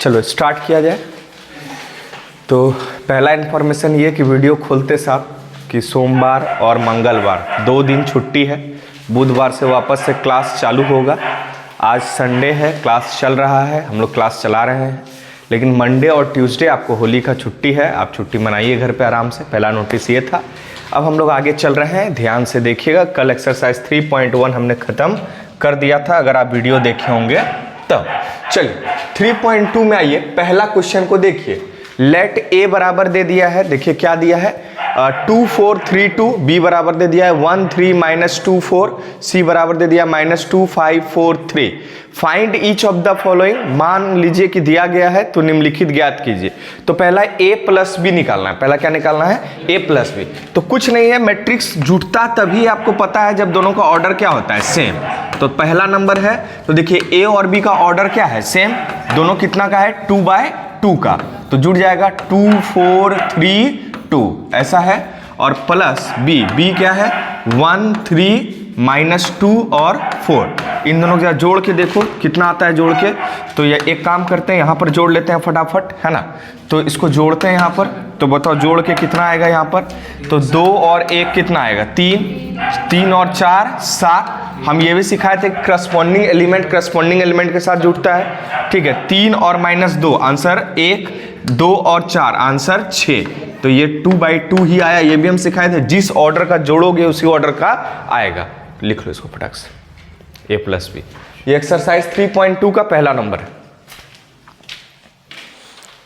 चलो स्टार्ट किया जाए। तो पहला इन्फॉर्मेशन ये कि वीडियो खोलते साथ कि सोमवार और मंगलवार 2 दिन छुट्टी है, बुधवार से वापस से क्लास चालू होगा। आज संडे है, क्लास चल रहा है, हम लोग क्लास चला रहे हैं, लेकिन मंडे और ट्यूसडे आपको होली का छुट्टी है, आप छुट्टी मनाइए घर पे आराम से। पहला नोटिस ये था। अब हम लोग आगे चल रहे हैं, ध्यान से देखिएगा। कल एक्सरसाइज 3.1 हमने ख़त्म कर दिया था, अगर आप वीडियो देखे होंगे तब। चलिए 3.2 में आइए, पहला क्वेश्चन को देखिए। लेट ए बराबर दे दिया है, देखिए क्या दिया है 2 4 3 2, बी बराबर दे दिया है 1 3 माइनस 2 4, सी बराबर दे दिया -2 5 4 3। Find each of the following, मान लीजिए कि दिया गया है तो निम्नलिखित ज्ञात कीजिए। तो पहला ए प्लस बी निकालना है, पहला क्या निकालना है ए प्लस बी। तो कुछ नहीं है, मैट्रिक्स जुटता तभी आपको पता है जब दोनों का ऑर्डर क्या होता है सेम। तो पहला नंबर है, तो देखिए ए और बी का ऑर्डर क्या है सेम, दोनों कितना का है 2/2 का, तो जुड़ जाएगा 2 4 3 2 ऐसा है। और प्लस बी, बी क्या है 1 3 -2 और 4, इन दोनों का जोड़ के देखो कितना आता है जोड़ के। तो ये एक काम करते हैं, यहाँ पर जोड़ लेते हैं फटाफट, है ना। तो इसको जोड़ते हैं यहाँ पर, तो बताओ जोड़ के कितना आएगा यहाँ पर। तो 2 और 1 कितना आएगा 3, 3 और 4 7। हम ये भी सिखाए थे करस्पॉन्डिंग एलिमेंट के साथ जुड़ता है, ठीक है। 3 और -2 आंसर 1, 2 और 4 आंसर 6। तो ये 2/2 ही आया, ये भी हम सिखाए थे, जिस ऑर्डर का जोड़ोगे उसी ऑर्डर का आएगा। लिख लो इसको फटाक से, ए प्लस बी। ये एक्सरसाइज 3.2 का पहला नंबर है,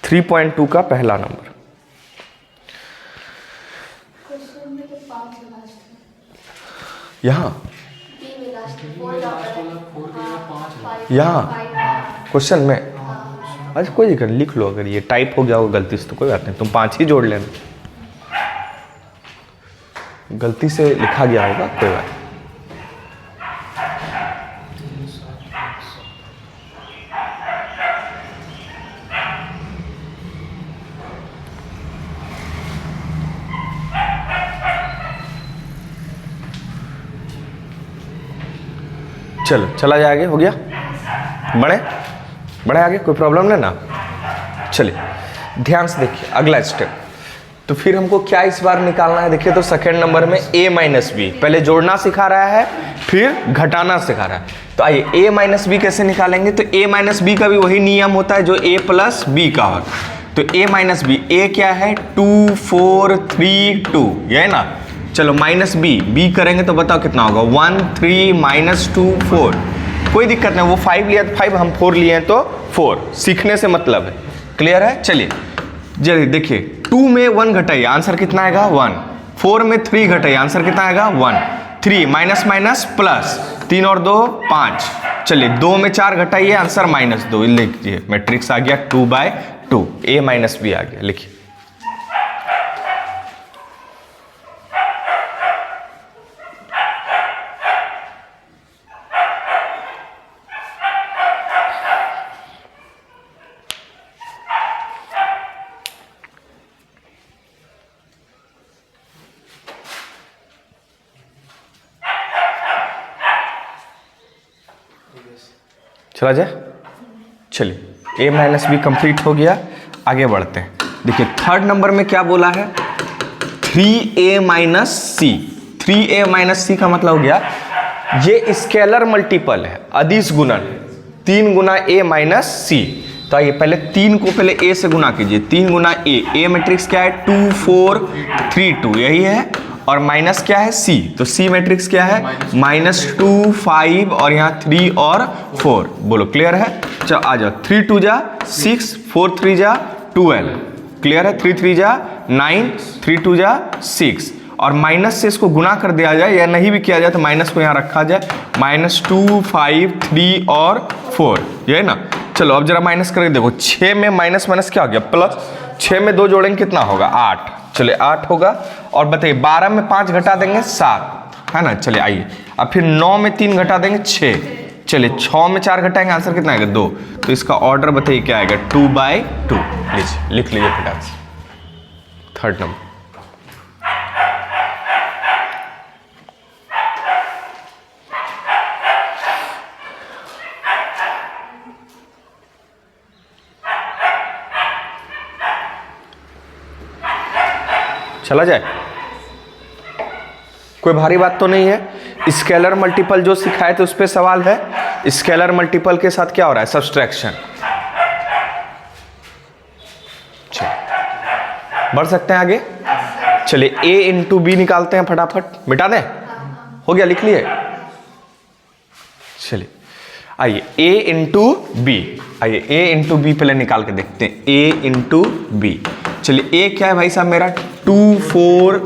3.2 का पहला नंबर। यहाँ क्वेश्चन में, अच्छा कोई दिक्कत, लिख लो। अगर ये टाइप हो गया होगा गलती से तो कोई बात नहीं, तुम 5 ही जोड़ लेना, गलती से लिखा गया होगा कोई बात नहीं। चलो चला जाए आगे, हो गया, बढ़े आगे, कोई प्रॉब्लम नहीं ना। चलिए ध्यान से देखिए अगला स्टेप। तो फिर हमको क्या इस बार निकालना है, देखिए तो सेकेंड नंबर में a माइनस बी, पहले जोड़ना सिखा रहा है फिर घटाना सिखा रहा है। तो आइए a माइनस बी कैसे निकालेंगे। तो a माइनस बी का भी वही नियम होता है जो a प्लस बी का हो। तो a माइनस बी, a क्या है 2 4 3 2, ये है ना। चलो माइनस बी, बी करेंगे तो बताओ कितना होगा 1 3 -2 4। कोई दिक्कत नहीं, वो 5 लिया तो 5, हम 4 लिए हैं तो 4, सीखने से मतलब है। क्लियर है। चलिए जल्दी देखिए, 2 में 1 घटाइए, आंसर कितना आएगा 1। 4 में 3 घटाइए, आंसर कितना आएगा 1। 3 माइनस माइनस प्लस, 3 और 2 5। चलिए 2 में 4 घटाइए, आंसर -2, लिख दीजिए। मैट्रिक्स आ गया 2/2, a माइनस बी आ गया, लिखिए। चला जाए, चलिए a माइनस बी कंप्लीट हो गया, आगे बढ़ते हैं। देखिए थर्ड नंबर में क्या बोला है 3a माइनस सी। 3a माइनस सी का मतलब हो गया ये स्केलर मल्टीपल है, अदिश गुणन, 3 गुना a माइनस सी। तो आइए पहले 3 को पहले a से गुना कीजिए, 3 गुना a मैट्रिक्स क्या है 2 4 3 2, यही है। और माइनस क्या है c, तो c मैट्रिक्स क्या है -2 5 और यहाँ 3 और 4। बोलो क्लियर है। चलो आ जाओ, 3 2 जा 6, 4 3 जा 12, क्लियर है। 3 3 जा 9, 3 2 जा 6। और माइनस से इसको गुना कर दिया जाए या नहीं भी किया जाए तो माइनस को यहाँ रखा जाए, -2 5 3 और 4, ये है ना। चलो अब जरा माइनस करके देखो, 6 में माइनस माइनस क्या हो गया प्लस, 6 में 2 जोड़ेंगे कितना होगा 8, चलिए 8 होगा। और बताइए 12 में 5 घटा देंगे 7, है ना। चलिए आइए अब फिर 9 में 3 घटा देंगे 6, चलिए 6 में 4 घटाएंगे, आंसर कितना आएगा 2। तो इसका ऑर्डर बताइए क्या आएगा 2/2, लीजिए लिख लीजिए फटाक से, थर्ड नंबर। चला जाए, कोई भारी बात तो नहीं है। स्केलर मल्टीपल जो सिखाए थे उस पर सवाल है। स्केलर मल्टीपल के साथ क्या हो रहा है, सब्सट्रैक्शन। बढ़ सकते हैं आगे, चलिए a इंटू बी निकालते हैं फटाफट, मिटा दें, हो गया, लिख लिए। चलिए आइए a इंटू बी, आइए a इंटू बी पहले निकाल के देखते हैं, a इंटू बी। चलिए a क्या है भाई साहब मेरा 2 4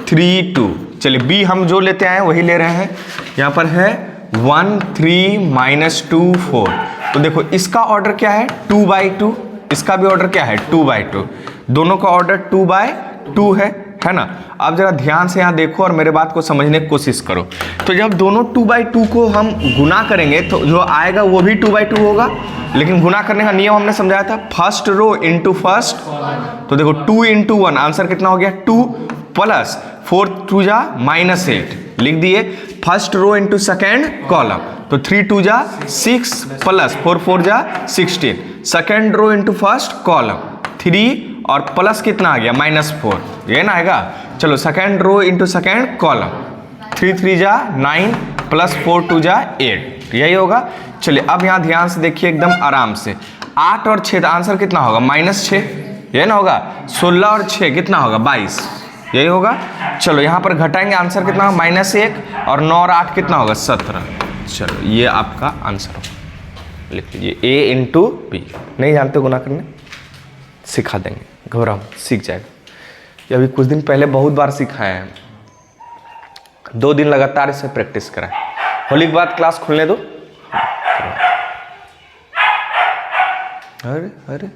3 2। चलिए b हम जो लेते आए वही ले रहे हैं, यहाँ पर है 1 3 -2 4। तो देखो इसका ऑर्डर क्या है 2/2, इसका भी ऑर्डर क्या है 2/2, दोनों का ऑर्डर 2/2 है ना। अब जरा ध्यान से यहाँ देखो और मेरे बात को समझने की कोशिश करो। तो जब दोनों 2/2 को हम गुना करेंगे तो जो आएगा वो भी 2/2 होगा, लेकिन गुना करने का नियम हमने समझाया था, फर्स्ट रो इंटू फर्स्ट। तो देखो 2 × 1 आंसर कितना हो गया 2 प्लस 4 2 जा -8, लिख दिए। First row into second column, तो 3 2 जा 6 प्लस 4 4 जा 16। Second row into first column 3 और प्लस कितना आ गया -4, ये ना आएगा। चलो second row into second column 3 3 जा 9 प्लस 4 2 जा 8, यही होगा। चलिए अब यहाँ ध्यान से देखिए एकदम आराम से, 8 और 6 आंसर कितना होगा -6, ये ना होगा। 16 और 6 कितना होगा 22, यही होगा। चलो यहाँ पर घटाएंगे, आंसर कितना होगा -1 और 9 और 8 कितना होगा 17। चलो ये आपका आंसर होगा, लिख लीजिए a इंटू बी। नहीं जानते गुना करने, सिखा देंगे, घबराओ सीख जाएगा। ये अभी कुछ दिन पहले बहुत बार सिखाए हैं, 2 दिन लगातार इसे प्रैक्टिस कराएं। होली के बाद क्लास खुलने दो। अरे अरे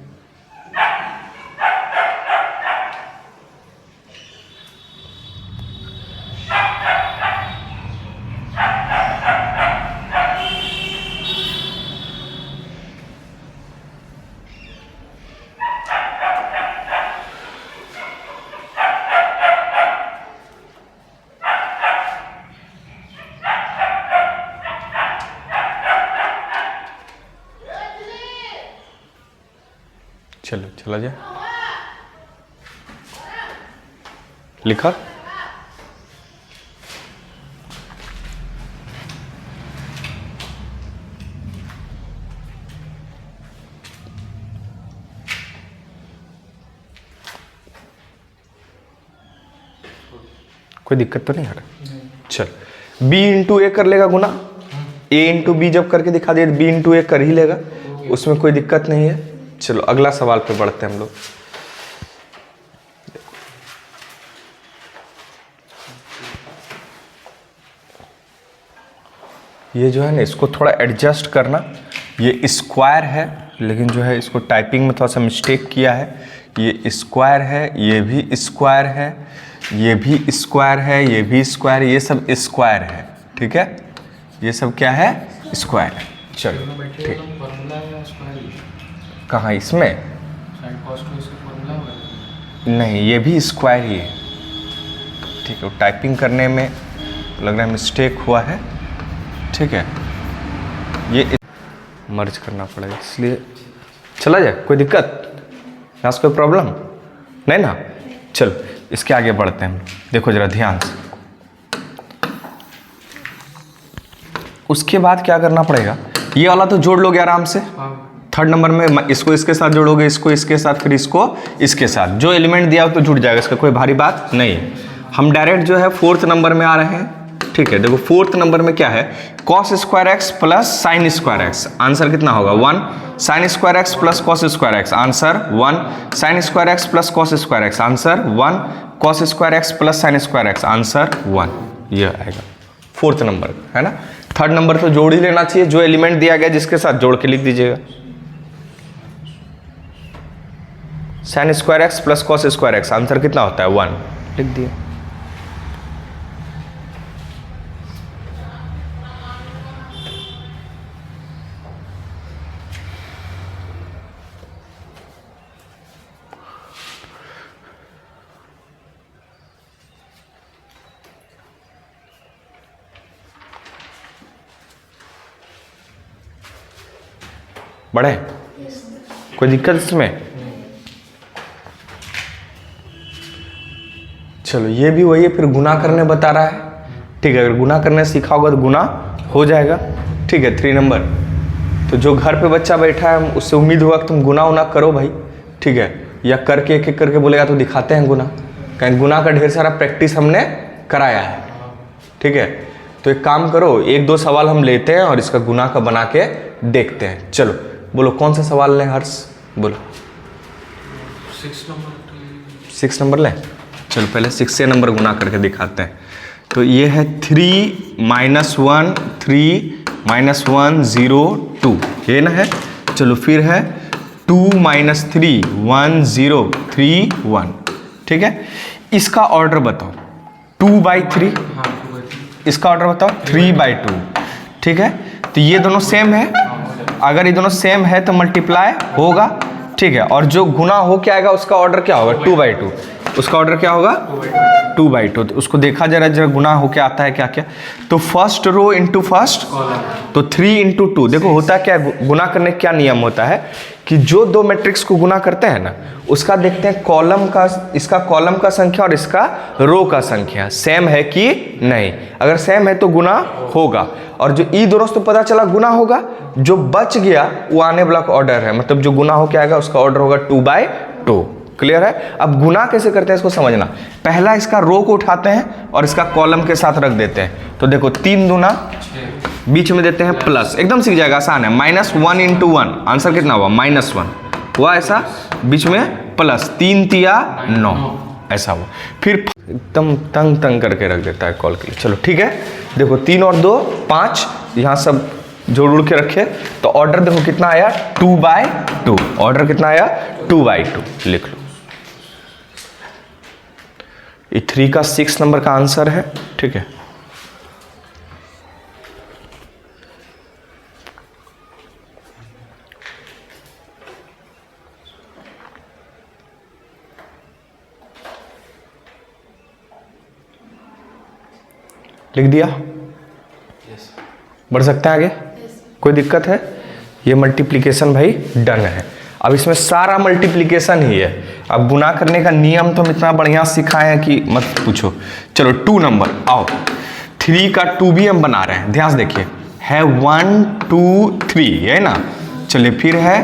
चलो चला जाए, लिखा। कोई दिक्कत तो नहीं आ रहा। चल b इंटू ए कर लेगा गुना, a इंटू बी जब करके दिखा दिया b इंटू ए कर ही लेगा, उसमें कोई दिक्कत नहीं है। चलो अगला सवाल पे बढ़ते हैं हम लोग। ये जो है ना इसको थोड़ा एडजस्ट करना, ये स्क्वायर है लेकिन जो है इसको टाइपिंग में थोड़ा सा मिस्टेक किया है। ये स्क्वायर है, ये भी स्क्वायर है, ये भी स्क्वायर है, ये भी स्क्वायर, ये सब स्क्वायर है, ठीक है। ये सब क्या है स्क्वायर है। चलो ठीक, कहाँ इसमें नहीं, ये भी स्क्वायर ही है, ठीक है। टाइपिंग करने में लग रहा है मिस्टेक हुआ है, ठीक है। ये मर्ज करना पड़ेगा इसलिए चला जाए, कोई दिक्कत यहाँ से, कोई प्रॉब्लम नहीं ना। चलो इसके आगे बढ़ते हैं। देखो जरा ध्यान से, उसके बाद क्या करना पड़ेगा, ये वाला तो जोड़ लोगे आराम से। थर्ड नंबर में इसको इसके साथ जोड़ोगे, इसको इसके साथ, फिर इसको इसके साथ, जो एलिमेंट दिया हो तो जुड़ जाएगा, इसका कोई भारी बात नहीं है। हम डायरेक्ट जो है 4th नंबर में आ रहे हैं, ठीक है। देखो 4th नंबर में क्या है, cos square x plus sine square x, answer कितना होगा 1। Sine square x plus cos square x, answer 1। Sine square x plus cos square x, answer 1। Cos square x plus sine square x, answer 1। ये आएगा 4th number, है ना। 3rd number तो जोड़ ही लेना चाहिए, जो एलिमेंट दिया गया जिसके साथ जोड़ के लिख दीजिएगा। Sine square x plus cos square x, answer कितना होता है 1, लिख दिए। बढ़े, कोई दिक्कत इसमें। चलो ये भी वही है, फिर गुना करने बता रहा है, ठीक है। अगर गुना करने सीखा होगा तो गुना हो जाएगा, ठीक है। 3 नंबर, तो जो घर पे बच्चा बैठा है उससे उम्मीद होगा कि तुम गुना उना करो भाई, ठीक है। या करके एक एक करके बोलेगा तो दिखाते हैं गुना, कहीं गुना का ढेर सारा प्रैक्टिस हमने कराया है, ठीक है। तो एक काम करो, 1-2 सवाल हम लेते हैं और इसका गुना का बना के देखते हैं। चलो बोलो कौन सा सवाल लें हर्ष, बोलो। 6 नंबर लें, चलो पहले 6 नंबर गुना करके दिखाते हैं। तो ये है 3 - 1 3 - 1 0 2, ये ना है। चलो फिर है 2 - 3 1 0 3 1, ठीक है। इसका ऑर्डर बताओ 2/3, इसका ऑर्डर बताओ 3/2, ठीक है। तो ये दोनों सेम है, अगर ये दोनों सेम है तो मल्टीप्लाई होगा, ठीक है। और जो गुना हो क्या आएगा उसका ऑर्डर क्या होगा 2/2, उसका ऑर्डर क्या होगा 2/2। तो उसको देखा जरा गुना हो क्या आता है क्या क्या। तो फर्स्ट रो इंटू फर्स्ट, तो 3 × 2, देखो होता क्या है गुना करने का क्या नियम होता है कि जो 2 मैट्रिक्स को गुना करते हैं ना उसका देखते हैं कॉलम का, इसका कॉलम का संख्या और इसका रो का संख्या सेम है कि नहीं। अगर सेम है तो गुना होगा, और जो ई दोनों से तो पता चला गुना होगा, जो बच गया वो आने वाला का ऑर्डर है, मतलब जो गुना हो क्या आएगा उसका ऑर्डर होगा 2/2। क्लियर है। अब गुना कैसे करते हैं इसको समझना। पहला इसका रो को उठाते हैं और इसका कॉलम के साथ रख देते हैं। तो देखो 3 दूना, बीच में देते हैं प्लस, एकदम सीख जाएगा, आसान है। -1 × 1, आंसर कितना हुआ -1 हुआ, ऐसा बीच में प्लस, 3 तिया 9, ऐसा हुआ। फिर एकदम तंग करके रख देता है कॉल के लिए। चलो ठीक है, देखो 3 और 2 5, यहाँ सब जोड़ के रखे। तो ऑर्डर देखो कितना आया 2/2, ऑर्डर कितना आया 2/2, लिख लो। ये 3 का 6 नंबर का आंसर है, ठीक है। लिख दिया, बढ़ सकते हैं आगे, कोई दिक्कत है। ये मल्टीप्लिकेशन भाई डन है। अब इसमें सारा मल्टीप्लिकेशन ही है। अब गुना करने का नियम तो हम इतना बढ़िया सिखाए हैं कि मत पूछो। चलो 2 नंबर आओ, 3 का 2 भी हम बना रहे हैं, ध्यान से देखिए, है 1 2 3, है ना। चलिए फिर है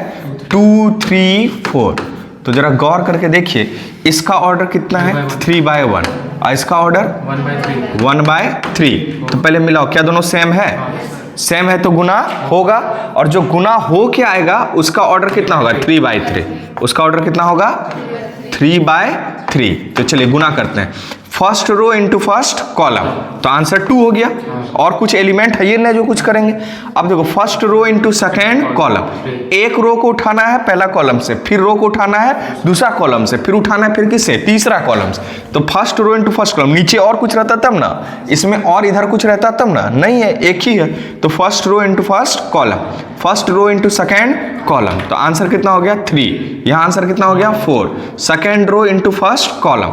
2 3 4। तो जरा गौर करके देखिए, इसका ऑर्डर कितना है 3/1 और इसका ऑर्डर 1/3। तो पहले मिलाओ, क्या दोनों सेम है, सेम है तो गुना होगा, और जो गुना हो के आएगा उसका ऑर्डर कितना होगा 3/3, उसका ऑर्डर कितना होगा 3/3। तो चलिए गुना करते हैं, first row into first column, तो आंसर 2 हो गया। और कुछ एलिमेंट है ये ना जो कुछ करेंगे। अब देखो first row into second column, एक रो को उठाना है पहला कॉलम से, फिर रो को उठाना है दूसरा कॉलम से, फिर उठाना है फिर किससे तीसरा कॉलम से। तो first row into first column, नीचे और कुछ रहता तब ना, इसमें और इधर कुछ रहता तब ना, नहीं है एक ही है। तो first row into first column, first row into second column, तो आंसर कितना हो गया 3। यहाँ आंसर कितना हो गया 4। Second row into first column,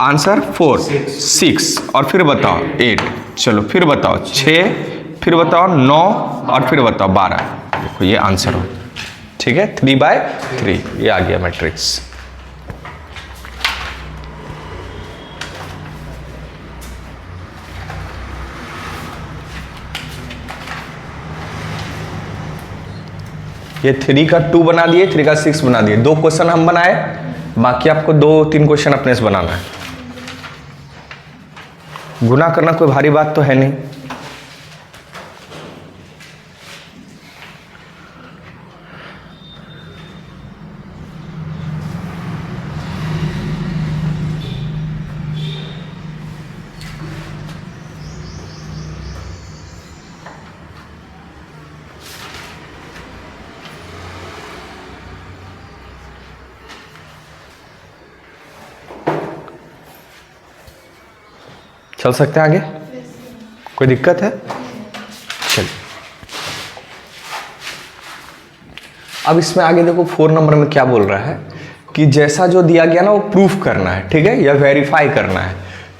answer 4 6, और फिर बताओ 8। चलो फिर बताओ 6, फिर बताओ 9, और फिर बताओ 12। देखो ये आंसर हो, ठीक है 3/3, ये आ गया मैट्रिक्स। ये 3 का 2 बना दिए, 3 का 6 बना दिए। 2 क्वेश्चन हम बनाए, बाकी आपको 2-3 क्वेश्चन अपने से बनाना है। गुना करना कोई भारी बात तो है नहीं। चल सकते हैं आगे, कोई दिक्कत है। चलिए अब इसमें आगे देखो 4 नंबर में क्या बोल रहा है कि जैसा जो दिया गया ना वो प्रूफ करना है, ठीक है, या वेरीफाई करना है।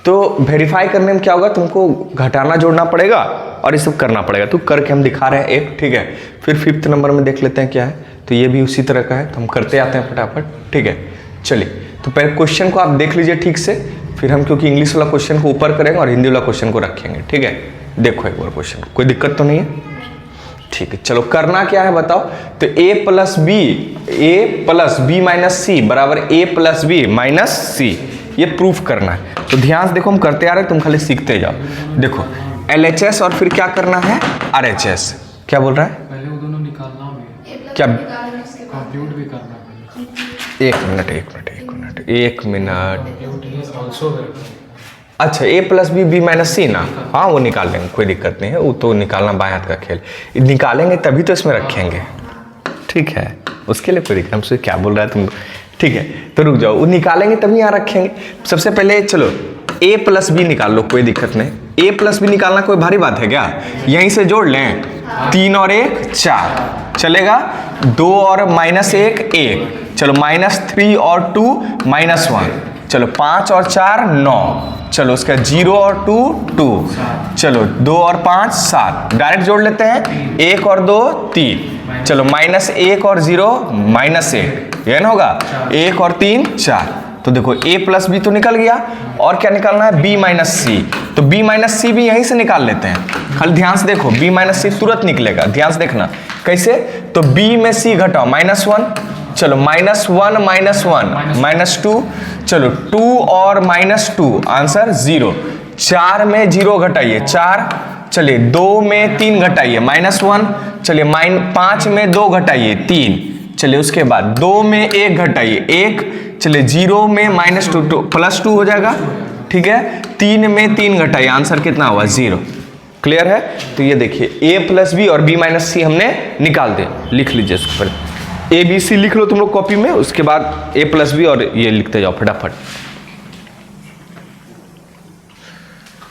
तो वेरीफाई करने में क्या होगा, तुमको घटाना जोड़ना पड़ेगा और ये सब करना पड़ेगा। तो करके हम दिखा रहे हैं एक, ठीक है। फिर 5th नंबर में देख लेते हैं क्या है। तो ये भी उसी तरह का है, तो हम करते आते हैं फटाफट, ठीक है। चलिए तो पहले क्वेश्चन को आप देख लीजिए ठीक से, फिर हम क्योंकि इंग्लिश वाला क्वेश्चन को ऊपर करेंगे और हिंदी वाला क्वेश्चन को रखेंगे, ठीक है। देखो एक बार क्वेश्चन, कोई दिक्कत तो नहीं है, ठीक है। चलो करना क्या है बताओ। तो a प्लस बी माइनस सी बराबर a प्लस बी माइनस सी, ये प्रूफ करना है। तो ध्यान से देखो, हम करते आ रहे हैं, तुम खाली सीखते जाओ। देखो LHS और फिर क्या करना है, RHS। क्या बोल रहा है, पहले वो दोनों निकालना होगा, क्या कंप्यूट भी करना पड़ेगा। एक minute compute is also very. अच्छा a प्लस बी माइनस सी ना, हाँ वो निकाल लेंगे, कोई दिक्कत नहीं है, वो तो निकालना बाएं हाथ का खेल, निकालेंगे तभी तो इसमें रखेंगे, ठीक है। उसके लिए कोई दिक्कत, हमसे क्या बोल रहा है तुम, ठीक है। तो रुक जाओ, वो निकालेंगे तभी यहाँ रखेंगे। सबसे पहले चलो a प्लस बी निकाल लो, कोई दिक्कत नहीं। a प्लस बी निकालना कोई भारी बात है क्या, यहीं से जोड़ लें, 3 और 1 4 चलेगा, 2 और -1 1, चलो -3 और 2 -1, चलो 5 और 4 9, चलो उसका 0 और 2 2, चलो 2 और 5 7, डायरेक्ट जोड़ लेते हैं, 1 और 2 3, चलो -1 और 0 -1, ये ना होगा, 1 और 3 4। तो देखो a प्लस बी तो निकल गया, और क्या निकालना है, b माइनस सी। तो b माइनस सी भी यहीं से निकाल लेते हैं, खाली ध्यान से देखो, b माइनस सी तुरंत निकलेगा, ध्यान से देखना कैसे। तो b में c घटाओ -1, चलो -1 -2, चलो 2 और -2 आंसर 0, 4 में 0 घटाइए 4, चलिए 2 में 3 घटाइए -1, चलिए 5 में 2 घटाइए 3, चलिए उसके बाद 2 में 1 घटाइए 1, चलिए 0 में -2 +2 हो जाएगा, ठीक है। 3 में 3 घटाइए, आंसर कितना हुआ 0। क्लियर है। तो ये देखिए a प्लस बी और b माइनस सी हमने निकाल दे, लिख लीजिए इसको पर, a b c लिख लो तुम लोग कॉपी में, उसके बाद a प्लस बी और ये लिखते जाओ फटाफट,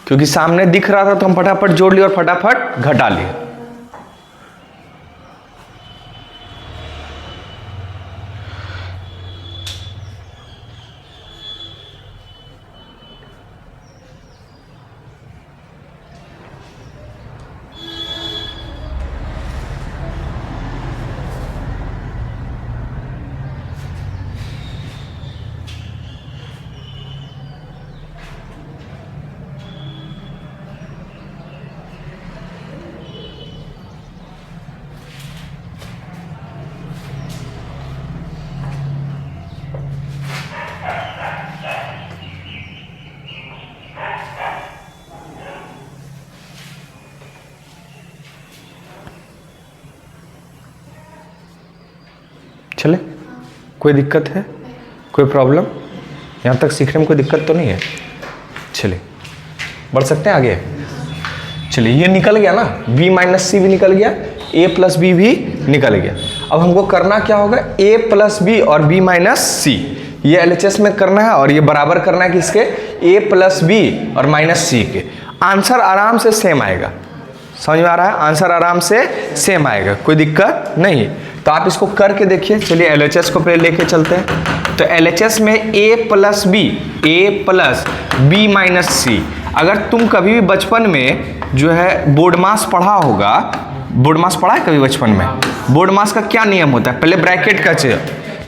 क्योंकि सामने दिख रहा था तो हम फटाफट जोड़ लिए और फटाफट घटा लिए। चले, कोई दिक्कत है, कोई प्रॉब्लम, यहाँ तक सीखने में कोई दिक्कत तो नहीं है। चलिए बढ़ सकते हैं आगे। चलिए ये निकल गया ना, b माइनस सी भी निकल गया, a प्लस बी भी निकल गया। अब हमको करना क्या होगा, a प्लस बी और b माइनस सी, ये LHS में करना है और ये बराबर करना है किसके, a प्लस बी और माइनस सी के। आंसर आराम से सेम आएगा, समझ में आ रहा है, आंसर आराम से सेम आएगा, कोई दिक्कत नहीं। तो आप इसको करके देखिए। चलिए LHS को पहले लेके चलते हैं। तो LHS में a प्लस बी माइनस सी, अगर तुम कभी भी बचपन में जो है बोर्ड मास पढ़ा होगा, बोर्ड मास पढ़ा है कभी बचपन में, बोर्ड मास का क्या नियम होता है, पहले ब्रैकेट का चाहिए,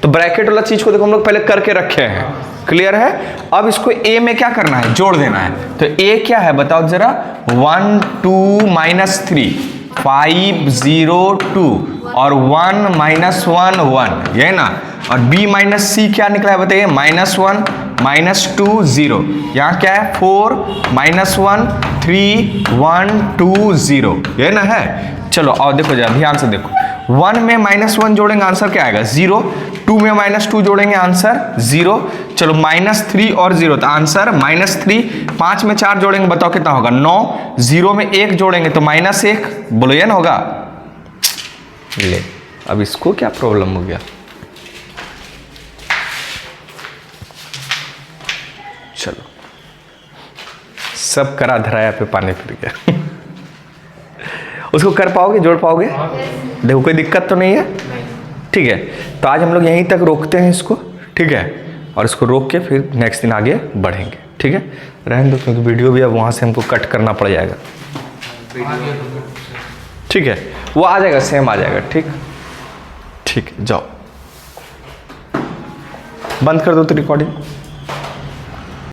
तो ब्रैकेट वाला चीज को देखो हम लोग पहले करके रखे हैं, क्लियर है। अब इसको a में क्या करना है, जोड़ देना है। तो a क्या है बताओ जरा, 1 2 -3 5 0 2 और 1 -1 1, ये ना। और b माइनस सी क्या निकला है बताइए, -1 -2 0, यहाँ क्या है 4 -1 3 1 2 0, ये ना है। चलो और देखो जरा ध्यान से देखो, 1 में -1 जोड़ेंगे आंसर क्या आएगा 0, 2 में -2 जोड़ेंगे आंसर 0, चलो -3 और 0 तो आंसर -3, 5 में 4 जोड़ेंगे बताओ कितना होगा 9, 0 में 1 जोड़ेंगे तो -1, बोलो ये ना होगा। ले अब इसको क्या प्रॉब्लम हो गया, चलो सब करा धराया पे पानी फिर गया। उसको कर पाओगे, जोड़ पाओगे, देखो कोई दिक्कत तो नहीं है, ठीक है। तो आज हम लोग यहीं तक रोकते हैं इसको, ठीक है, और इसको रोक के फिर नेक्स्ट दिन आगे बढ़ेंगे, ठीक है। रहने दो क्योंकि वीडियो भी अब वहाँ से हमको कट करना पड़ जाएगा, ठीक है, वो आ जाएगा सेम आ जाएगा, ठीक ठीक। जाओ बंद कर दो तो रिकॉर्डिंग।